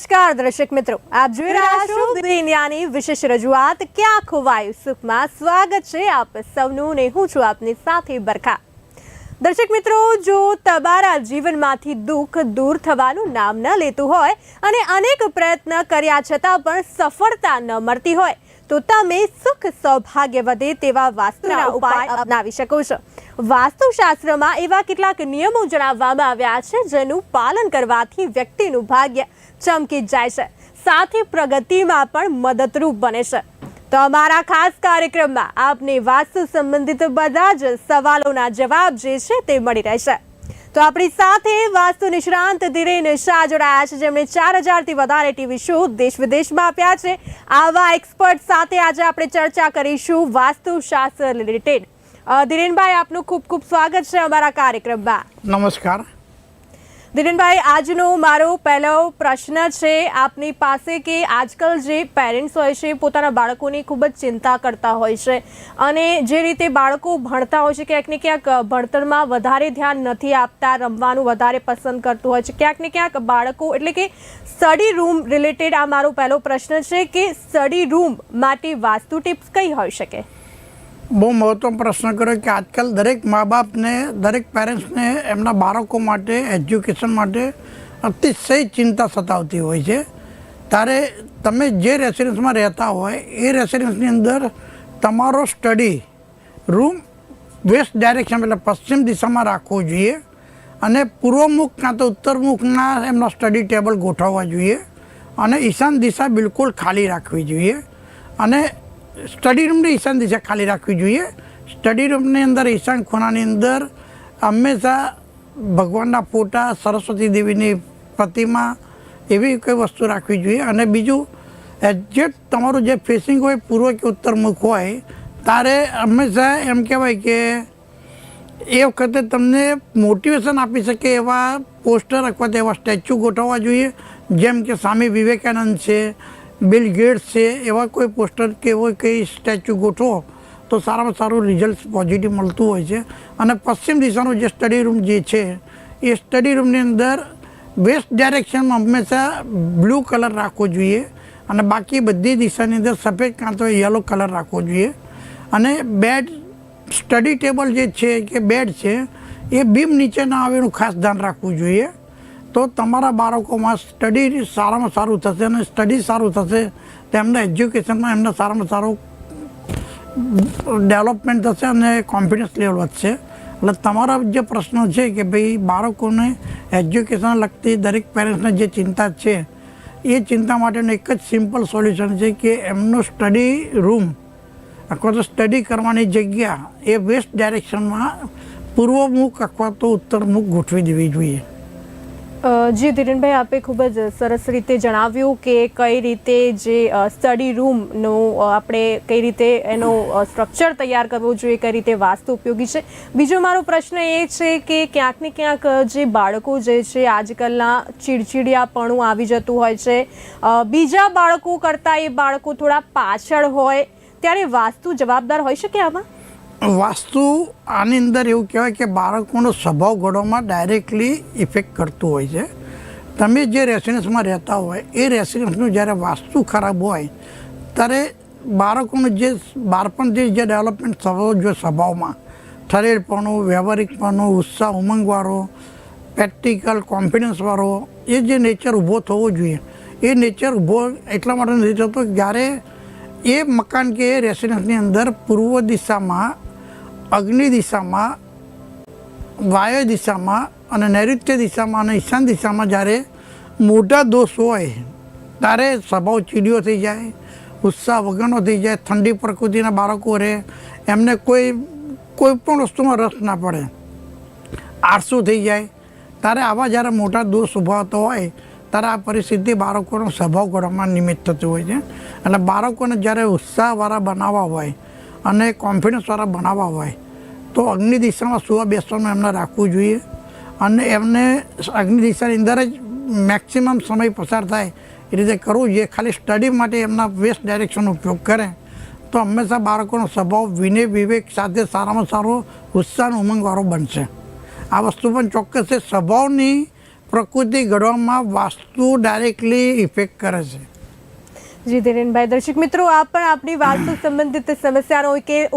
નમસ્કાર દર્શક મિત્રો, આપ જોઈ રહ્યા છો દુનિયાની વિશેષ રજૂઆત ક્યાં ખોવાયું સુખમાં. સ્વાગત છે આપ સૌનું ને હું છું આપની સાથે બરખા. દર્શક મિત્રો, જો તમારા જીવનમાંથી દુઃખ દૂર થવાનું નામ ન લેતું હોય અને અનેક પ્રયત્ન કર્યા છતાં પણ સફળતા ન મળતી હોય તો તમે સુખ સૌભાગ્ય વધે તેવા વાસ્તુના ઉપાય અપનાવી શકો છો. વાસ્તુશાસ્ત્રમાં એવા કેટલાક નિયમો જણાવવામાં આવ્યા છે જેનું પાલન કરવાથી વ્યક્તિનું ભાગ્ય ચમકી જાય છે, સાથે પ્રગતિમાં પણ મદદરૂપ બને છે. તો અમારા ખાસ કાર્યક્રમમાં આપને વાસ્તુ સંબંધિત બધા જ સવાલોના જવાબ જે છે તે મળી રહેશે. તો આપણી સાથે વાસ્તુ નિષ્ણાંત ધીરેન શાહ જોડાયા છે, જેમણે 4000થી વધારે ટીવી શો દેશ વિદેશમાં આપ્યા છે. આવા એક્સપર્ટ સાથે આજે આપણે ચર્ચા કરીશું વાસ્તુશાસ્ત્ર રિલેટેડ. ધીરેનભાઈ, આપનું ખૂબ ખૂબ સ્વાગત છે અમારા કાર્યક્રમમાં. નમસ્કાર ધીરેનભાઈ, આજનો મારો પહેલો પ્રશ્ન છે આપની પાસે કે આજકાલ જે પેરેન્ટ્સ હોય છે પોતાના બાળકોની ખૂબ જ ચિંતા કરતા હોય છે અને જે રીતે બાળકો ભણતા હોય છે ક્યાંક ને ક્યાંક ભણતરમાં વધારે ધ્યાન નથી આપતા, રમવાનું વધારે પસંદ કરતું હોય છે. ક્યાંક ને ક્યાંક બાળકો એટલે કે સ્ટડી રૂમ રિલેટેડ આ મારો પહેલો પ્રશ્ન છે કે સ્ટડી રૂમ માટે વાસ્તુ ટિપ્સ કઈ હોઈ શકે? બહુ મહત્વનો પ્રશ્ન કર્યો કે આજકાલ દરેક મા બાપને, દરેક પેરેન્ટ્સને એમના બાળકો માટે, એજ્યુકેશન માટે અતિશય ચિંતા સતાવતી હોય છે. ત્યારે તમે જે રેસિડન્સમાં રહેતા હોય એ રેસિડન્સની અંદર તમારો સ્ટડી રૂમ વેસ્ટ ડાયરેક્શન એટલે પશ્ચિમ દિશામાં રાખવો જોઈએ અને પૂર્વમુખ કાં તો ઉત્તરમુખના એમના સ્ટડી ટેબલ ગોઠવવા જોઈએ અને ઈશાન દિશા બિલકુલ ખાલી રાખવી જોઈએ અને સ્ટડી રૂમની ઈશાન દિશા ખાલી રાખવી જોઈએ. સ્ટડી રૂમની અંદર ઈશાન ખૂણાની અંદર હંમેશા ભગવાનના ફોટા, સરસ્વતી દેવીની પ્રતિમા એવી કોઈ વસ્તુ રાખવી જોઈએ. અને બીજું, એક્ઝેક્ટ તમારું જે ફેસિંગ હોય પૂર્વ કે ઉત્તરમુખ હોય ત્યારે હંમેશા એમ કહેવાય કે એ વખતે તમને મોટિવેશન આપી શકે એવા પોસ્ટર અથવા તો એવા સ્ટેચ્યુ ગોઠવવા જોઈએ. જેમ કે સ્વામી વિવેકાનંદ છે, બિલ ગેટ્સ છે, એવા કોઈ પોસ્ટર કે એવો કંઈ સ્ટેચ્યુ ગોઠવો તો સારામાં સારું રિઝલ્ટ પોઝિટિવ મળતું હોય છે. અને પશ્ચિમ દિશાનો જે સ્ટડી રૂમ જે છે એ સ્ટડી રૂમની અંદર વેસ્ટ ડાયરેક્શનમાં હંમેશા બ્લુ કલર રાખવો જોઈએ અને બાકી બધી દિશાની અંદર સફેદ કાં તો યલો કલર રાખવો જોઈએ. અને બેડ, સ્ટડી ટેબલ જે છે કે બેડ છે એ બીમ નીચે ના આવે એનું ખાસ ધ્યાન રાખવું જોઈએ. તો તમારા બાળકોમાં સ્ટડી સારામાં સારું થશે અને સ્ટડી સારું થશે તો એમના એજ્યુકેશનમાં એમના સારામાં સારું ડેવલપમેન્ટ થશે અને કોન્ફિડન્સ લેવલ વધશે. એટલે તમારા જે પ્રશ્નો છે કે ભાઈ બાળકોને એજ્યુકેશન લગતી દરેક પેરેન્ટ્સને જે ચિંતા છે એ ચિંતા માટેનું એક જ સિમ્પલ સોલ્યુશન છે કે એમનો સ્ટડી રૂમ અથવા તો સ્ટડી કરવાની જગ્યા એ વેસ્ટ ડાયરેક્શનમાં પૂર્વમુખ અથવા તો ઉત્તરમુખ ગોઠવી દેવી જોઈએ. જી ધીરેનભાઈ, આપે ખૂબ જ સરસ રીતે જણાવ્યું કે કઈ રીતે જે સ્ટડી રૂમનું આપણે કઈ રીતે એનો સ્ટ્રક્ચર તૈયાર કરવો જોઈએ, કઈ રીતે વાસ્તુ ઉપયોગી છે. બીજો મારો પ્રશ્ન એ છે કે ક્યાંક ને ક્યાંક જે બાળકો જે છે આજકાલના ચીડચીડિયાપણું આવી જતું હોય છે, બીજા બાળકો કરતાં એ બાળકો થોડા પાછળ હોય, ત્યારે વાસ્તુ જવાબદાર હોઈ શકે આમાં? વાસ્તુ આની અંદર એવું કહેવાય કે બાળકોનો સ્વભાવ ઘડવામાં ડાયરેક્ટલી ઇફેક્ટ કરતું હોય છે. તમે જે રેસિડન્સમાં રહેતા હોય એ રેસિડન્સનું જ્યારે વાસ્તુ ખરાબ હોય ત્યારે બાળકોનું જે બાળપણથી જે ડેવલપમેન્ટ થવો જોઈએ સ્વભાવમાં, ઠરેલપણું, વ્યવહારિકપણું, ઉત્સાહ, ઉમંગવાળો, પ્રેક્ટિકલ, કોન્ફિડન્સવાળો, એ જે નેચર ઊભો થવો જોઈએ એ નેચર ઊભો એટલા માટે નથી થતો જ્યારે એ મકાન કે એ રેસિડન્સની અંદર પૂર્વ દિશામાં, અગ્નિ દિશામાં, વાયુ દિશામાં અને નૈઋત્ય દિશામાં અને ઈશાન દિશામાં જ્યારે મોટા દોષ હોય ત્યારે સ્વભાવ ચીડિયો થઈ જાય, ઉત્સાહ વગરનો થઈ જાય, ઠંડી પ્રકૃતિના બાળકો રહે, એમને કોઈ પણ વસ્તુમાં રસ ના પડે, આળસુ થઈ જાય. ત્યારે આવા જ્યારે મોટા દોષ ઉભા હોય ત્યારે આ પરિસ્થિતિ બાળકોનો સ્વભાવ ઘડવામાં નિમિત્ત થતું હોય છે. એટલે બાળકોને જ્યારે ઉત્સાહવાળા બનાવવા હોય અને કોન્ફિડન્સવાળા બનાવવા હોય તો અગ્નિ દિશામાં સુવા બેસવાનું એમને રાખવું જોઈએ અને એમને અગ્નિ દિશાની અંદર જ મેક્સિમમ સમય પસાર થાય એ રીતે કરવું જોઈએ. ખાલી સ્ટડી માટે એમના વેસ્ટ ડાયરેક્શનનો ઉપયોગ કરે તો હંમેશા બાળકોનો સ્વભાવ વિનય વિવેક સાથે સારામાં સારો ઉત્સાહ અને ઉમંગવાળો બનશે. આ વસ્તુ પણ ચોક્કસ છે. સ્વભાવની પ્રકૃતિ ઘડવામાં વાસ્તુ ડાયરેક્ટલી ઇફેક્ટ કરે છે. જી ધીરેનભાઈ, દર્શક મિત્રો આપ પણ આપની વાસ્તુ સંબંધિત સમસ્યાનો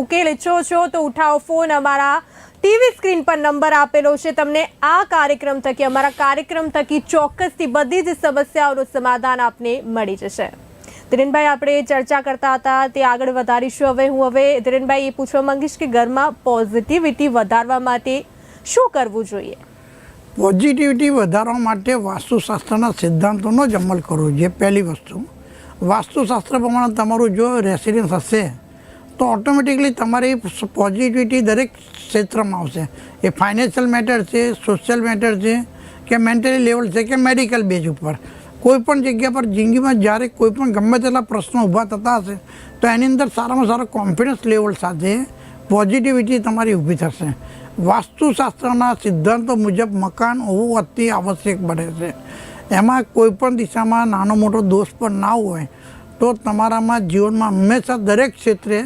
ઉકેલ ઈચ્છો છો તો ઉઠાવો ફોન. અમારા ટીવી સ્ક્રીન પર નંબર આપેલો છે. તમને આ કાર્યક્રમ થકી, અમારા કાર્યક્રમ થકી ચોક્કસથી બધી જ સમસ્યાઓનું સમાધાન આપને મળી જશે. ધીરેનભાઈ, આપણે ચર્ચા કરતા હતા તે આગળ વધારીશું. હવે ધીરેનભાઈ એ પૂછવા માંગીશ કે ઘરમાં પોઝિટિવિટી વધારવા માટે શું કરવું જોઈએ? પોઝિટિવિટી વધારવા માટે વાસ્તુશાસ્ત્રના સિદ્ધાંતોનો જ અમલ કરવો જોઈએ. પહેલી વસ્તુ, વાસ્તુશાસ્ત્ર પ્રમાણે તમારું જો રેસિડન્સ હશે તો ઓટોમેટિકલી તમારી પોઝિટિવિટી દરેક ક્ષેત્રમાં આવશે. એ ફાઇનાન્શિયલ મેટર છે, સોશિયલ મેટર છે, કે મેન્ટલી લેવલ છે, કે મેડિકલ બેઝ ઉપર કોઈ પણ જગ્યા પર જિંદગીમાં જ્યારે કોઈ પણ ગમે તેટલા પ્રશ્નો ઊભા થતા હશે તો એની અંદર સારામાં સારો કોન્ફિડન્સ લેવલ સાથે પોઝિટિવિટી તમારી ઊભી થશે. વાસ્તુશાસ્ત્રના સિદ્ધાંતો મુજબ મકાન હોવું અતિ આવશ્યક બને છે. એમાં કોઈ પણ દિશામાં નાનો મોટો દોષ પણ ના હોય તો તમારામાં જીવનમાં હંમેશા દરેક ક્ષેત્રે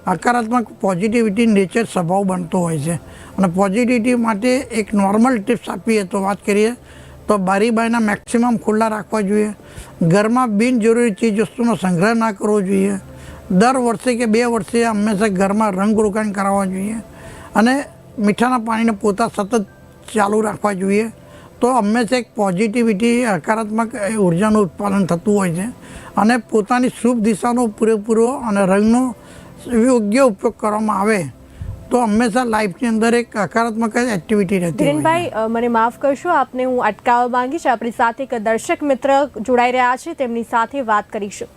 હકારાત્મક પોઝિટિવિટી નેચર સ્વભાવ બનતો હોય છે. અને પોઝિટિવિટી માટે એક નોર્મલ ટિપ્સ આપીએ તો વાત કરીએ તો બારીબાઈના મેક્સિમમ ખુલ્લા રાખવા જોઈએ. ઘરમાં બિનજરૂરી ચીજ વસ્તુનો સંગ્રહ ના કરવો જોઈએ. દર વર્ષે કે 2 વર્ષે હંમેશા ઘરમાં રંગરોગાન કરાવવા જોઈએ. અને મીઠાના પાણીને પોતા સતત ચાલુ રાખવા જોઈએ. તો હંમેશા એક પોઝિટિવિટી હકારાત્મક ઉર્જાનું ઉત્પાદન થતું હોય છે. અને પોતાની શુભ દિશાનો પૂરેપૂરો અને રંગનો યોગ્ય ઉપયોગ કરવામાં આવે તો હંમેશા લાઈફની અંદર એક હકારાત્મક એક્ટિવિટી રહેતી હોય. ધીરેનભાઈ, મને માફ કરશો, આપને હું અટકાવવા માંગીશ. આપણી સાથે એક દર્શક મિત્ર જોડાઈ રહ્યા છે, તેમની સાથે વાત કરીશું.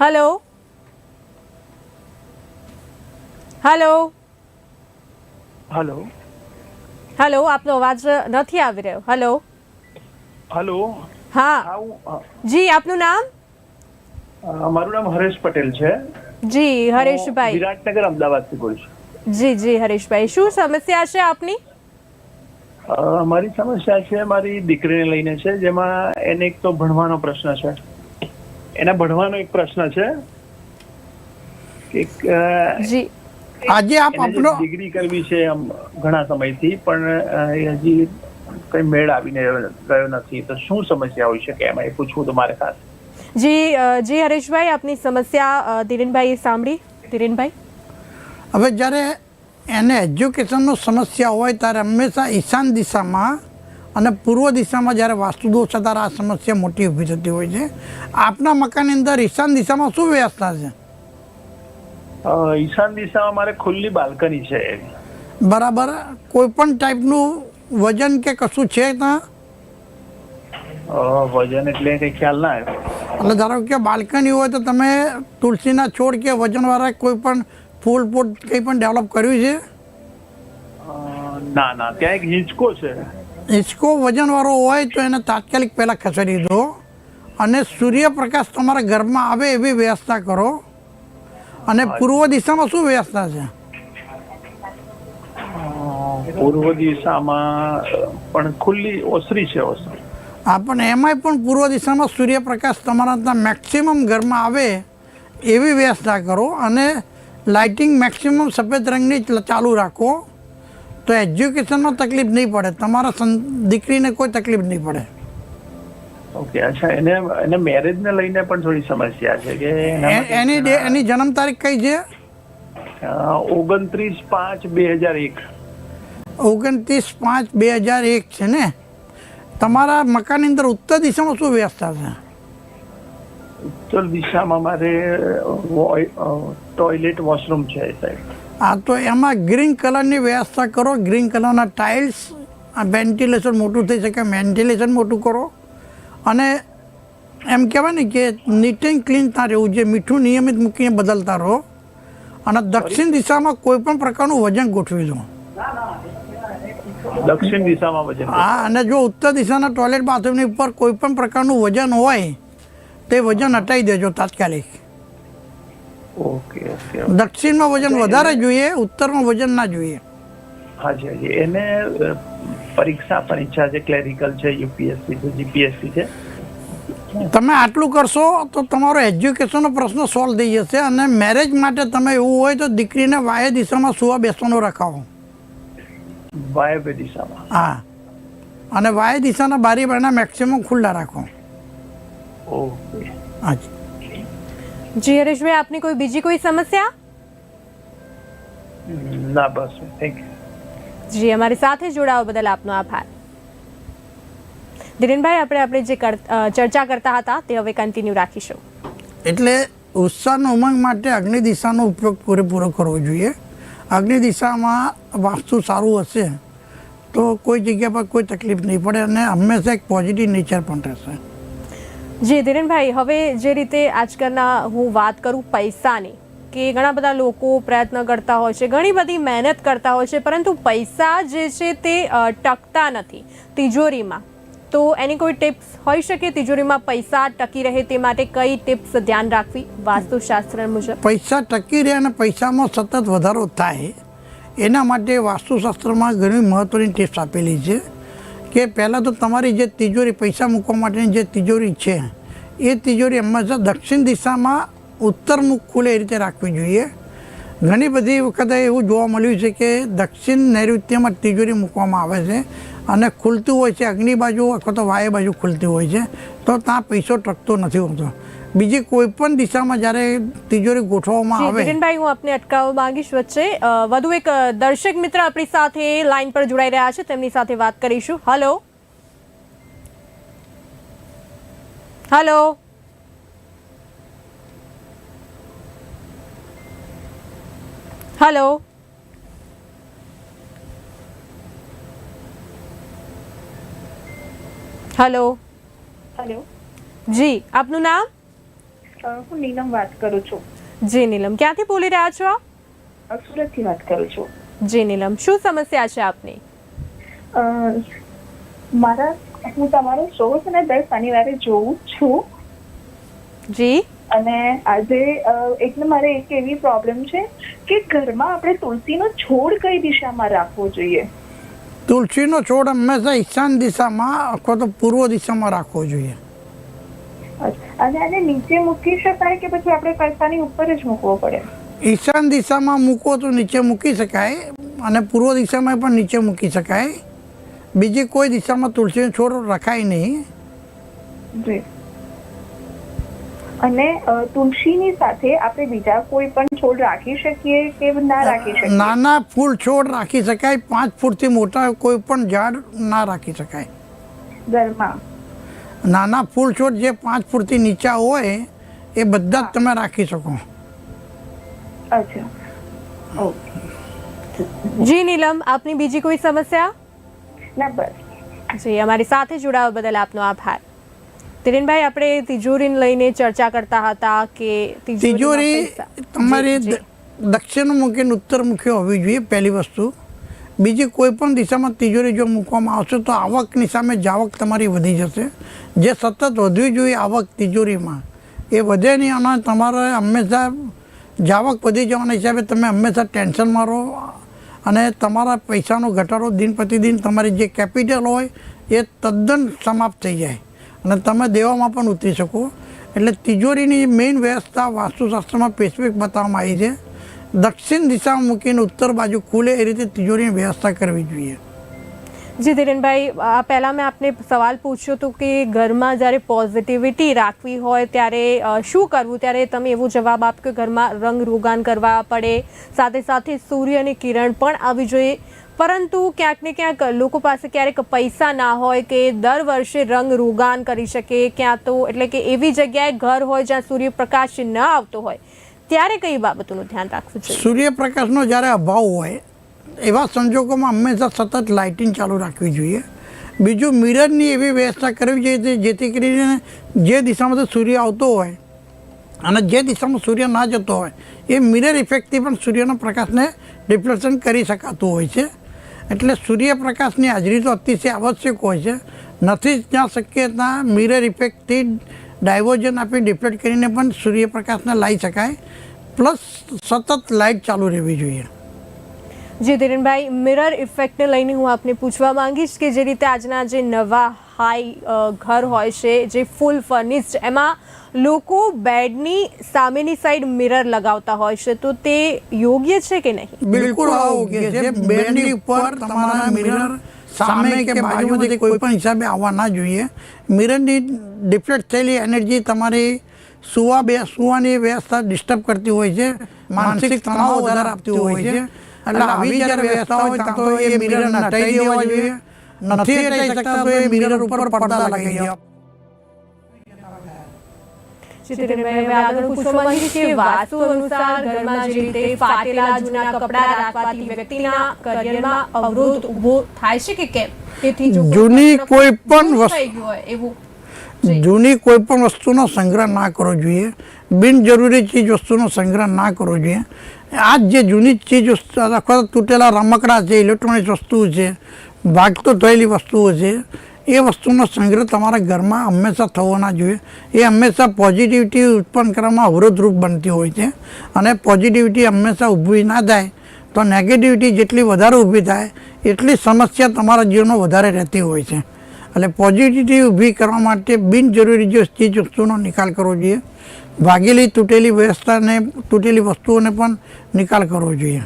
હેલો હેલો હેલો હેલો, આપનો અવાજ નથી આવી રહ્યો. Hello hello. હા જી, આપનું નામ? મારું નામ હરેશ પટેલ છે. જી હરેશભાઈ, વિરાટનગર અમદાવાદથી બોલું છું. જી હરેશભાઈ, શું સમસ્યા છે આપની? મારી સમસ્યા છે મારી દીકરીને લઈને છે, જેમાં એને એક તો ભણવાનો પ્રશ્ન છે. એના ભણવાનો એક પ્રશ્ન છે કે જી આજે આપ આપણો ડિગ્રી કરવી છે ઘણા સમયથી, પણ એ હજી કઈ મેળ આવીને ગયો નથી. તો શું સમસ્યા હોઈ શકે એમાં, એ પૂછવું તો મારે ખાસ. જી હરેશભાઈ, આપની સમસ્યા ધીરેનભાઈએ સાંભળી. ધીરેનભાઈ, હવે જ્યારે એને એજ્યુકેશનનો સમસ્યા હોય ત્યારે હંમેશા ઈશાન દિશામાં અને પૂર્વ દિશામાં જ્યારે વાસ્તુ દોષ છે ત્યારે આ સમસ્યા મોટી ઊભી થતી હોય છે. આપના મકાનની અંદર ઈશાન દિશામાં શું વ્યવસ્થા છે? ઈશાન દિશામાં મારે ખુલ્લી બાલ્કની છે. બરાબર. કોઈ પણ ટાઈપનું વજન કે કશું છે ત્યાં? વજન એટલે કઈ ખ્યાલ ના આવ્યો. એટલે ધારો કે બાલ્કની હોય તો તમે તુલસીના છોડ કે વજનવાળા કોઈ પણ ફૂલ પોટ કંઈ પણ ડેવલપ કર્યું છે? ના, ત્યાં એક હિંચકો છે. હિંચકો વજનવાળો હોય તો એને તાત્કાલિક પહેલાં ખસેડી દો અને સૂર્યપ્રકાશ તમારા ઘરમાં આવે એવી વ્યવસ્થા કરો. અને પૂર્વ દિશામાં શું વ્યવસ્થા છે? પૂર્વ દિશામાં પણ ખુલ્લી ઓસરી છે. ઓસરી. હા, પણ એમાંય પણ પૂર્વ દિશામાં સૂર્યપ્રકાશ તમારા ત્યાં મેક્સિમમ ઘરમાં આવે એવી વ્યવસ્થા કરો. અને લાઇટિંગ મેક્સિમમ સફેદ રંગની ચાલુ રાખો તો એજ્યુકેશનમાં તકલીફ નહીં પડે, તમારા દીકરીને કોઈ તકલીફ નહીં પડે. ઓકે, અચ્છા. એને મેરેજને લઈને પણ થોડી સમસ્યા છે કે એની જન્મ તારીખ કઈ છે? 29/5/2001. 29/5/2001 છે ને? તમારા મકાનની અંદર ઉત્તર દિશામાં શું વ્યવસ્થા છે? ઉત્તર દિશામાં મારે ટોયલેટ વોશરૂમ છે સાહેબ. હા, તો એમાં ગ્રીન કલરની વ્યવસ્થા કરો. ગ્રીન કલરના ટાઇલ્સ, વેન્ટિલેશન મોટું થઈ શકે વેન્ટિલેશન મોટું કરો. અને એમ કહેવાય ને કે નીટ એન્ડ ક્લીન ત્યાં રહેવું જોઈએ. મીઠું નિયમિત મૂકીને બદલતા રહો. અને દક્ષિણ દિશામાં કોઈ પણ પ્રકારનું વજન ગોઠવી દો. દક્ષિણ દિશામાં વજન? હા, અને જો ઉત્તર દિશાના ટોયલેટ બાથરૂમની ઉપર કોઈ પણ પ્રકારનું વજન હોય તે વજન હટાવી દેજો તાત્કાલિક. ઓકે. દક્ષિણમાં વજન વધારે જોઈએ, ઉત્તરમાં વજન ના જોઈએ. હાજી. એને પરીક્ષા પણ ઈચ્છા છે, ક્લેરિકલ છે, યુપીએસસી છે, જીપીએસસી છે. તમે આટલું કરશો તો તમારો એજ્યુકેશનનો પ્રશ્ન સોલ્વ થઈ જશે. અને મેરેજ માટે તમે એવું હોય તો દીકરીને વાય દિશામાં સુવા બેસવાનો રખાવો. વાયવ્ય દિશામાં? હા. અને વાય દિશાના બારી બારણા મેક્સિમમ ખુલ્લા રાખો. ઓકે. હાજી. જી હરેશભાઈ, આપની કોઈ બીજી કોઈ સમસ્યા? ના બસ, થેન્ક યુ. જી, અમારી સાથે જોડાવા બદલ આપનો આભાર. ધીરેનભાઈ, આપણે જે ચર્ચા કરતા હતા તે હવે કન્ટિન્યુ રાખીશું. એટલે ઉત્સાહનો ઉમંગ માટે અગ્નિ દિશાનો ઉપયોગ પૂરેપૂરો કરવો જોઈએ. અગ્નિ દિશામાં વાસ્તુ સારું હશે તો કોઈ જગ્યા પર કોઈ તકલીફ નહીં પડે અને હંમેશા એક પોઝિટિવ નેચર પણ રહેશે. જી ધીરેનભાઈ, હવે જે રીતે આજકાલના હું વાત કરું પૈસાની, કે ઘણા બધા લોકો પ્રયત્ન કરતા હોય છે, ઘણી બધી મહેનત કરતા હોય છે, પરંતુ પૈસા જે છે તે ટકતા નથી તિજોરીમાં. તો એની કોઈ ટિપ્સ હોઈ શકે તિજોરીમાં પૈસા ટકી રહે તે માટે? કઈ ટિપ્સ ધ્યાન રાખવી વાસ્તુશાસ્ત્ર મુજબ? પૈસા ટકી રહે અને પૈસામાં સતત વધારો થાય એના માટે વાસ્તુશાસ્ત્રમાં ઘણી મહત્ત્વની ટિપ્સ આપેલી છે. કે પહેલાં તો તમારી જે તિજોરી, પૈસા મૂકવા માટેની જે તિજોરી છે એ તિજોરી હંમેશા દક્ષિણ દિશામાં ઉત્તરમુખ ખુલે એ રીતે રાખવી જોઈએ. ઘણી બધી વખતે એવું જોવા મળ્યું છે કે દક્ષિણ નૈઋત્યમાં તિજોરી મૂકવામાં આવે છે અને ખુલતું હોય છે અગ્નિ બાજુ અથવા તો વાય બાજુ ખુલતી હોય છે, તો ત્યાં પૈસો ટકતો નથી હોતો. બીજી કોઈ પણ દિશામાં જ્યારે તિજોરી ગોઠવવામાં આવે. ધીરેનભાઈ, હું આપને અટકાવવા માંગીશ વચ્ચે. વધુ એક દર્શક મિત્ર આપણી સાથે લાઈન પર જોડાઈ રહ્યા છે, તેમની સાથે વાત કરીશું. Hello hello hello hello. Hello. જી, આપનું નામ? હું નીલમ વાત કરું છું. જી નીલમ, ક્યાંથી બોલી રહ્યા છો? સુરતથી વાત કરું છું. જી નીલમ, શું સમસ્યા છે આપની? હું તમારો શો છે ને દર શનિવારે જોઉં છું. જી. અને આજે એટલે મારે એક એવી પ્રોબ્લેમ છે કે ઘરમાં આપણે તુલસીનો છોડ કઈ દિશામાં રાખવો જોઈએ? તુલસીનો છોડ હંમેશા ઈશાન દિશામાં અથવા તો પૂર્વ દિશામાં રાખવો જોઈએ. અને આને નીચે મૂકી શકાય કે પછી આપણે પૈસાની ઉપર જ મૂકવો પડે? ઈશાન દિશામાં મૂકો તો નીચે મૂકી શકાય અને પૂર્વ દિશામાં પણ નીચે મૂકી શકાય. બીજી કોઈ દિશામાં તુલસીનો છોડ રખાય નહીં. જી. અને તુલસીની સાથે આપણે બીજા કોઈ પણ છોડ રાખી શકીએ કે ના રાખી શકીએ? નાના ફૂલ છોડ રાખી શકાય, 5 ફૂટથી મોટા કોઈ પણ ઝાડ ના રાખી શકાય ઘરમાં. નાના ફૂલ છોડ જે 5 ફૂટથી નીચા હોય એ બધા જ તમે રાખી શકો. અચ્છા, ઓકે. જી નીલમ, આપની બીજી કોઈ સમસ્યા? ના બસ. જી, અમારી સાથે જોડાવા બદલ આપનો આભાર. ધીરેનભાઈ, આપણે તિજોરીને લઈને ચર્ચા કરતા હતા કે તિજોરી તમારી દક્ષિણમુખી અને ઉત્તરમુખી હોવી જોઈએ, પહેલી વસ્તુ. બીજી કોઈ પણ દિશામાં તિજોરી જો મૂકવામાં આવશે તો આવકની સામે જાવક તમારી વધી જશે. જે સતત વધવી જોઈએ આવક તિજોરીમાં એ વધે નહીં અને તમારે હંમેશા જાવક વધી જવાના હિસાબે તમે હંમેશા ટેન્શનમાં રહો અને તમારા પૈસાનો ઘટાડો દિન પ્રતિદિન તમારી જે કેપિટલ હોય એ તદ્દન સમાપ્ત થઈ જાય અને તમે દેવામાં પણ ઉતરી શકો. એટલે તિજોરીની મેઇન વ્યવસ્થા વાસ્તુશાસ્ત્રમાં સ્પેસિફિક બતાવવામાં આવી છે. દક્ષિણ દિશામાં મૂકીને ઉત્તર બાજુ ખુલે એ રીતે તિજોરીની વ્યવસ્થા કરવી જોઈએ. જી ધીરેનભાઈ, આ પહેલાં મેં આપને સવાલ પૂછ્યો હતો કે ઘરમાં જ્યારે પોઝિટિવિટી રાખવી હોય ત્યારે શું કરવું, ત્યારે તમે એવો જવાબ આપ્યો કે ઘરમાં રંગ રોગાન કરવા પડે, સાથે સાથે સૂર્યની કિરણ પણ આવી જોઈએ. પરંતુ ક્યાંક ને ક્યાંક લોકો પાસે ક્યારેક પૈસા ના હોય કે દર વર્ષે રંગ રોગાન કરી શકે, ક્યાં તો એટલે કે એવી જગ્યાએ ઘર હોય જ્યાં સૂર્યપ્રકાશ ન આવતો હોય, ત્યારે કઈ બાબતોનું ધ્યાન રાખવું જોઈએ? સૂર્યપ્રકાશનો જ્યારે અભાવ હોય એવા સંજોગોમાં હંમેશા સતત લાઇટિંગ ચાલુ રાખવી જોઈએ. બીજું, મિરરની એવી વ્યવસ્થા કરવી જોઈએ જેથી કરીને જે દિશામાંથી સૂર્ય આવતો હોય અને જે દિશામાં સૂર્ય ના જતો હોય એ મિરર ઇફેક્ટથી પણ સૂર્યના પ્રકાશને રિફ્લેક્શન કરી શકાતું હોય છે. એટલે સૂર્યપ્રકાશની હાજરી તો અતિશય આવશ્યક હોય છે. નથી ત્યાં શક્ય ત્યાં મિરર ઇફેક્ટથી ડાયવર્જન આપી ડિફ્લેક્ટ કરીને પણ સૂર્યપ્રકાશને લાવી શકાય. પ્લસ સતત લાઇટ ચાલુ રહેવી જોઈએ. જી ધીરેનભાઈ, મિરર ઇફેક્ટને લઈને હું આપને પૂછવા માંગીશ કે જે રીતે આજના જે નવા હાઈ ઘર હોય છે, જે ફૂલ ફર્નિશ્ડ, એમાં લોકો બેડની સામેની સાઈડ મિરર લગાવતા હોય છે, તો તે યોગ્ય છે કે નહીં? બિલકુલ યોગ્ય છે. બેડની ઉપર તમારા મિરર સામે કે બાજુમાંથી કોઈ પણ હિસાબે આવવા ના જોઈએ. મિરરની ડિફ્લેક્ટ થયેલી એનર્જી તમારી સુવાની વ્યવસ્થા ડિસ્ટર્બ કરતી હોય છે, માનસિક તણાવ વધારે આપતી હોય છે. એટલે આવી જ્યારે વ્યવસ્થા હોય ત્યાં તો એ મિરર હટાવી દેવા જોઈએ. નથી હટાવી શકતા તો એ મિરર ઉપર પડદા લગાવી દેવા. ચિત્રભાઈ, હવે આગળ પૂછવા માંગીશ કે વાસ્તુ અનુસાર ઘરમાં જે રીતે ફાટેલા જૂના કપડાં રાખવાથી વ્યક્તિના કરિયરમાં અવરોધ ઊભો થાય છે કે કેમ? તેથી જો જૂની કોઈ પણ થઈ વસ્તુ ગયું હોય એવું જૂની કોઈ પણ વસ્તુનો સંગ્રહ ના કરવો જોઈએ. બિનજરૂરી ચીજ વસ્તુનો સંગ્રહ ના કરવો જોઈએ. આ જે જૂની ચીજ વસ્તુ અથવા તૂટેલા રમકડા છે, ઇલેક્ટ્રોનિક વસ્તુઓ છે, ભાગતો થયેલી વસ્તુઓ છે, એ વસ્તુનો સંગ્રહ તમારા ઘરમાં હંમેશા થવો ના જોઈએ. એ હંમેશા પોઝિટિવિટી ઉત્પન્ન કરવામાં અવરોધરૂપ બનતી હોય છે. અને પોઝિટિવિટી હંમેશા ઊભી ના થાય તો નેગેટિવિટી જેટલી વધારે ઊભી થાય એટલી સમસ્યા તમારા જીવનમાં વધારે રહેતી હોય છે. એટલે પોઝિટિવિટી ઊભી કરવા માટે બિનજરૂરી જે ચીજ વસ્તુનો નિકાલ કરવો જોઈએ. ભાગેલી તૂટેલી વ્યવસ્થાને, તૂટેલી વસ્તુઓને પણ નિકાલ કરવો જોઈએ.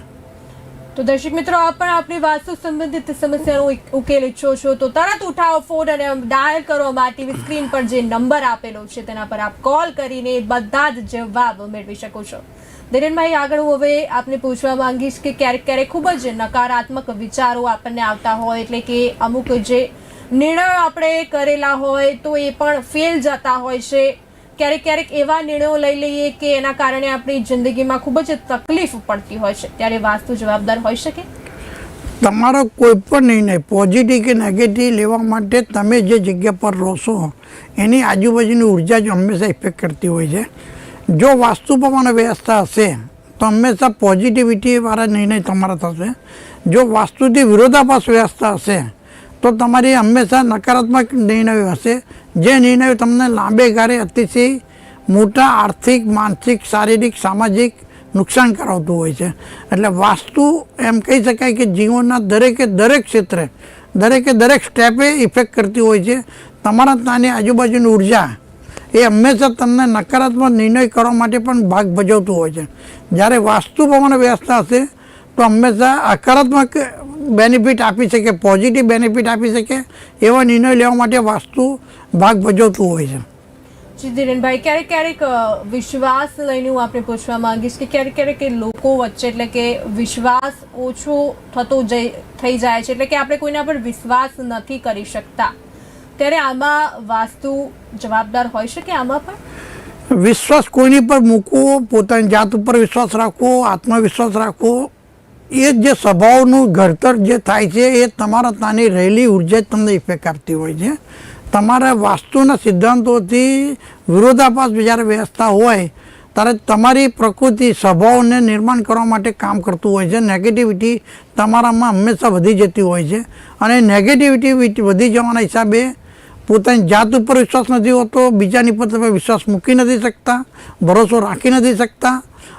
તો દર્શક મિત્રો, આપ પણ આપની વાસ્તુ સંબંધિત સમસ્યાનો ઉકેલ ઈચ્છો છો તો તરત ઉઠાવો ફોન અને ડાયલ કરો અમારી ટીવી સ્ક્રીન પર જે નંબર આપેલો છે તેના પર આપ કોલ કરીને બધા જ જવાબ મેળવી શકો છો. ધીરેનભાઈ, આગળ હું હવે આપને પૂછવા માંગીશ કે ક્યારેક ક્યારેક ખૂબ જ નકારાત્મક વિચારો આપણને આવતા હોય, એટલે કે અમુક જે નિર્ણયો આપણે કરેલા હોય તો એ પણ ફેલ જતા હોય છે. ક્યારેક ક્યારેક એવા નિર્ણયો લઈ લઈએ કે એના કારણે આપણી જિંદગીમાં ખૂબ જ તકલીફ પડતી હોય છે, ત્યારે વાસ્તુ જવાબદાર હોઈ શકે? તમારો કોઈ પણ નિર્ણય પોઝિટિવ કે નેગેટિવ લેવા માટે તમે જે જગ્યા પર રહો છો એની આજુબાજુની ઉર્જા જ હંમેશા ઇફેક્ટ કરતી હોય છે. જો વાસ્તુ પ્રમાણે વ્યવસ્થા હશે તો હંમેશા પોઝિટિવિટીવાળા નિર્ણય તમારા થશે. જો વાસ્તુથી વિરોધાભાસ વ્યવસ્થા હશે તો તમારી હંમેશા નકારાત્મક નિર્ણયો હશે. જે નિર્ણયો તમને લાંબે ગાળે અતિશય મોટા આર્થિક, માનસિક, શારીરિક, સામાજિક નુકસાન કરાવતું હોય છે. એટલે વાસ્તુ એમ કહી શકાય કે જીવનના દરેકે દરેક ક્ષેત્રે, દરેકે દરેક સ્ટેપે ઇફેક્ટ કરતી હોય છે. તમારા ત્યાંની આજુબાજુની ઉર્જા એ હંમેશા તમને નકારાત્મક નિર્ણય કરવા માટે પણ ભાગ ભજવતું હોય છે. જ્યારે વાસ્તુ પ્રમાણે વ્યવસ્થા હશે તો હંમેશા હકારાત્મક બેનિફિટ આપી શકે, પોઝિટિવ બેનિફિટ આપી શકે એવા નિર્ણય લેવા માટે વાસ્તુ ભાગ ભજવતું હોય છે. ધીરેનભાઈ, ક્યારેક ક્યારેક વિશ્વાસ લઈને હું આપણે પૂછવા માંગીશ કે ક્યારેક ક્યારેક લોકો વચ્ચે, એટલે કે વિશ્વાસ ઓછો થઈ જાય છે, એટલે કે આપણે કોઈના પર વિશ્વાસ નથી કરી શકતા, ત્યારે આમાં વાસ્તુ જવાબદાર હોઈ શકે? આમાં પણ વિશ્વાસ કોઈની પર મૂકવો, પોતાની જાત ઉપર વિશ્વાસ રાખવો, આત્મવિશ્વાસ રાખવો, એ જે સ્વભાવનું ઘડતર જે થાય છે એ તમારા ત્યાંની રહેલી ઉર્જા જ તમને ઇફેક્ટ આપતી હોય છે. તમારા વાસ્તુના સિદ્ધાંતોથી વિરોધાભાસ જ્યારે વ્યવસ્થા હોય ત્યારે તમારી પ્રકૃતિ સ્વભાવને નિર્માણ કરવા માટે કામ કરતું હોય છે. નેગેટિવિટી તમારામાં હંમેશા વધી જતી હોય છે. અને નેગેટિવિટી વધી જવાના હિસાબે પોતાની જાત ઉપર વિશ્વાસ નથી હોતો, બીજાની પર તમે વિશ્વાસ મૂકી નથી શકતા, ભરોસો રાખી નથી શકતા,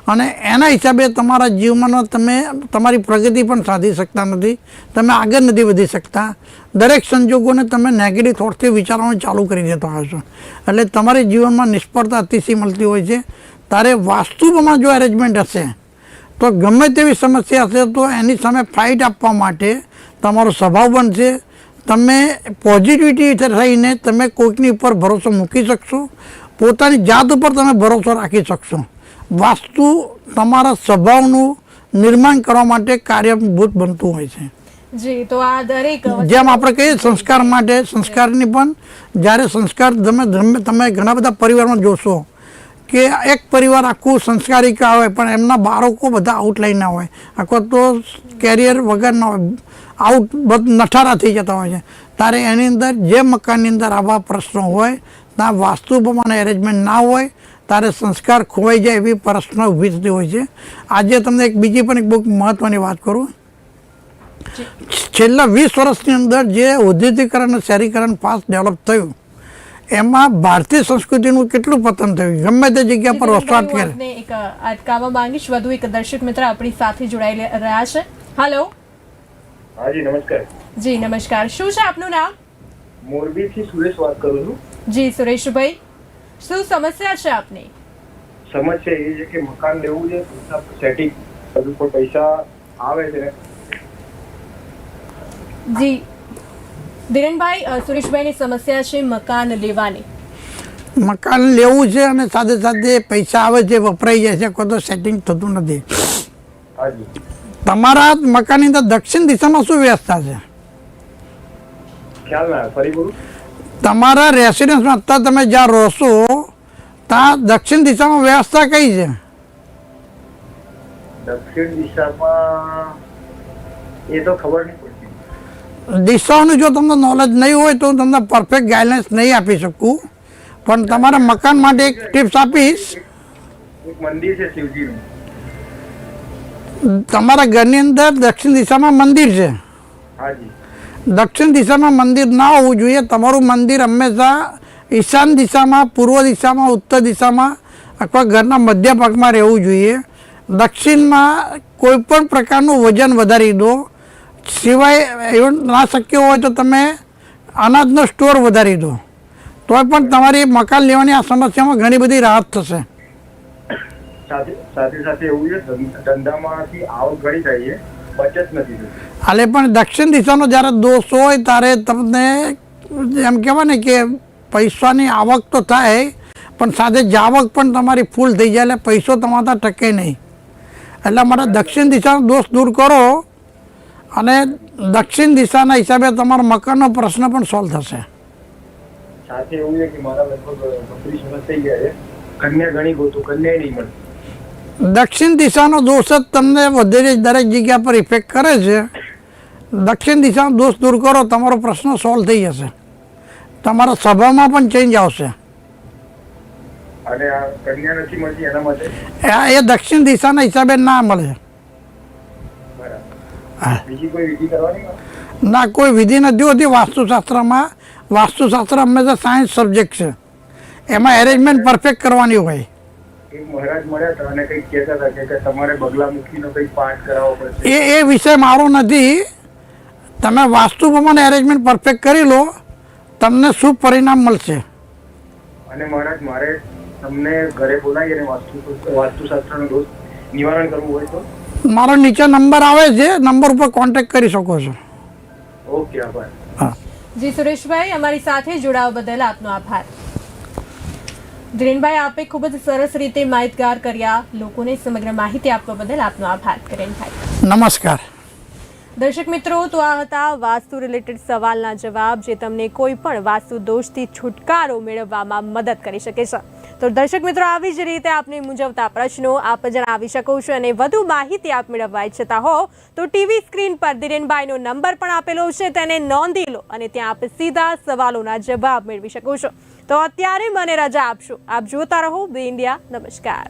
અને એના હિસાબે તમારા જીવનમાં તમે તમારી પ્રગતિ પણ સાધી શકતા નથી, તમે આગળ નથી વધી શકતા. દરેક સંજોગોને તમે નેગેટિવ થોટથી વિચારવાનું ચાલુ કરી દેતા હોય છો. એટલે તમારી જીવનમાં નિષ્ફળતા અતિશય મળતી હોય છે. ત્યારે વાસ્તુમાં જો અરેન્જમેન્ટ હશે તો ગમે તેવી સમસ્યા હશે તો એની સામે ફાઇટ આપવા માટે તમારો સ્વભાવ બનશે. તમે પોઝિટિવિટી થઈને તમે કોઈકની ઉપર ભરોસો મૂકી શકશો, પોતાની જાત ઉપર તમે ભરોસો રાખી શકશો. વાસ્તુ તમારા સ્વભાવનું નિર્માણ કરવા માટે કાર્યભૂત બનતું હોય છે. જી, તો આ દરેક જેમ આપણે કહીએ સંસ્કાર માટે, સંસ્કારની પણ જ્યારે સંસ્કાર તમે ઘણા બધા પરિવારમાં જોશો કે એક પરિવાર આખું સંસ્કારિક હોય પણ એમના બાળકો બધા આઉટલાઈનના હોય, આખો તો કેરિયર વગરના હોય, આઉટ નઠારા થઈ જતા હોય છે. ત્યારે એની અંદર જે મકાનની અંદર આવા પ્રશ્નો હોય ત્યાં વાસ્તુ પ્રમાણે એરેન્જમેન્ટ ના હોય ત્યારે સંસ્કાર ખોવાઈ જાય એવી પ્રશ્ન ઊભી થતી હોય છે. આજે તમને બીજી પણ એક બહુ મહત્ત્વની વાત કરું. છેલ્લા 20 વર્ષની અંદર જે ઔદ્યોગિકરણ અને શહેરીકરણ ફાસ્ટ ડેવલપ થયું એમાં ભારતીય સંસ્કૃતિનું કેટલું પતન થયું. ગમે તે જગ્યા પર વસવાટ કરે. એક અટકાવવા માંગીશ, વધુ એક દર્શક મિત્ર આપણી સાથે જોડાઈ રહ્યા છે. હેલો. હાજી નમસ્કાર. જી નમસ્કાર, શું છે આપનું નામ? મોરબીથી સુરેશ વાત કરું છું. જી સુરેશભાઈ, શું સમસ્યા છે આપની? સમસ્યા એ છે કે મકાન લેવું છે, સેટિંગ હજુ પણ પૈસા આવે છે. જી, ધીરેનભાઈ, સુરેશભાઈની સમસ્યા છે મકાન લેવાની. મકાન લેવું છે અને સાથે સાથે પૈસા આવે છે વપરાઈ જાય છે, કોઈ તો સેટિંગ થતું નથી. હાજી. તમારા મકાનની અંદર દક્ષિણ દિશામાં શું વ્યવસ્થા છે? ખ્યાલ ના ફરી બોલું. તમારા રેસિડન્સમાં અત્યારે તમે જ્યાં રહો છો ત્યાં દક્ષિણ દિશામાં વ્યવસ્થા કઈ છે? દક્ષિણ દિશામાં એ તો ખબર નહીં પડતી. દિશાઓનું જો તમને નોલેજ નહીં હોય તો હું તમને પરફેક્ટ ગાઈડલાઇન્સ નહીં આપી શકું, પણ તમારા મકાન માટે એક ટિપ્સ આપીશ. એક મંદિર છે શિવજીનું. તમારા ઘરની અંદર દક્ષિણ દિશામાં મંદિર છે. હાજી. દક્ષિણ દિશામાં મંદિર ના હોવું જોઈએ. તમારું મંદિર હંમેશા ઈશાન દિશામાં, પૂર્વ દિશામાં, ઉત્તર દિશામાં અથવા ઘરના મધ્ય ભાગમાં રહેવું જોઈએ. દક્ષિણમાં કોઈ પણ પ્રકારનું વજન વધારી દો, સિવાય એવું ના શક્ય હોય તો તમે અનાજનો સ્ટોર વધારી દો, તોય પણ તમારી મકાન લેવાની આ સમસ્યામાં ઘણી બધી રાહત થશે. સાથે એવું છે ધંધામાંથી આવક ઘણી થાય છે, બચત નથી થતી. હાલે પણ દક્ષિણ દિશાનો જ્યારે દોષ હોય ત્યારે તમને એમ કહેવાય ને કે પૈસાની આવક તો થાય પણ સાથે જાવક પણ તમારી ફૂલ થઈ જાય, એટલે પૈસો તમારા ટકે નહીં. એટલે મારે દક્ષિણ દિશાનો દોષ દૂર કરો અને દક્ષિણ દિશાના હિસાબે તમારા મકાનનો પ્રશ્ન પણ સોલ્વ થશે. સાથે એવું છે કે મારા લગભગ 32 વર્ષ થઈ ગયા છે, કન્યા ઘણી ગોતું, કન્યા નહીં મળતી. દક્ષિણ દિશાનો દોષ જ તમને વધેરે દરેક જગ્યા પર ઇફેક્ટ કરે છે. દક્ષિણ દિશાનો દોષ દૂર કરો, તમારો પ્રશ્ન સોલ્વ થઈ જશે. તમારા સ્વભાવમાં પણ ચેન્જ આવશે. અને આ કન્યા નથી મળતી એના માટે એ દક્ષિણ દિશાના હિસાબે ના મળે. બીજી કોઈ વિધિ કરવાની? ના, કોઈ વિધિ નથી હોતી વાસ્તુશાસ્ત્રમાં. વાસ્તુશાસ્ત્ર હંમેશા સાયન્સ સબ્જેક્ટ છે, એમાં એરેન્જમેન્ટ પરફેક્ટ કરવાની હોય. એક મહારાજ મળ્યા હતા અને કંઈક કહેતા હતા કે તમારે બગલામુખીનો કંઈક પાઠ કરાવવો પડશે. એ વિષય મારો નથી. તમે વાસ્તુ પ્રમાણે એરેન્જમેન્ટ પરફેક્ટ કરી લો, તમને શુભ પરિણામ મળશે. અને મહારાજ મારે તમને ઘરે બોલાવી અને વાસ્તુશાસ્ત્રનો દોષ નિવારણ કરવું હોય તો? મારો નીચે નંબર આવે છે, નંબર ઉપર કોન્ટેક્ટ કરી શકો છો. ઓકે, આભાર. હા. જી સુરેશભાઈ, અમારી સાથે જોડાવા બદલ આપનો આભાર. ધીરેનભાઈ, આપે ખૂબ જ સરસ રીતે માહિતગાર કર્યા લોકોને. સમગ્ર માહિતી આપવા બદલ આપનો આભાર ધીરેનભાઈ. નમસ્કાર. દર્શક મિત્રો, તો આ હતા વાસ્તુ રિલેટેડ સવાલના જવાબ જે તમને કોઈ પણ વાસ્તુ દોષથી છુટકારો મેળવવામાં મદદ કરી શકે છે. તો દર્શક મિત્રો, આવી જ રીતે આપને મૂંઝવતા પ્રશ્નો આપ જણાવી શકો છો અને વધુ માહિતી આપ મેળવવા ઈચ્છતા હો તો ટીવી સ્ક્રીન પર ધીરેનભાઈનો નંબર પણ આપેલો છે, તેને નોંધી લો અને ત્યાં આપ સીધા સવાલોના જવાબ મેળવી શકો છો. તો અત્યારે મને રજા આપશો. આપ જોતા રહો બે ઇન્ડિયા. નમસ્કાર.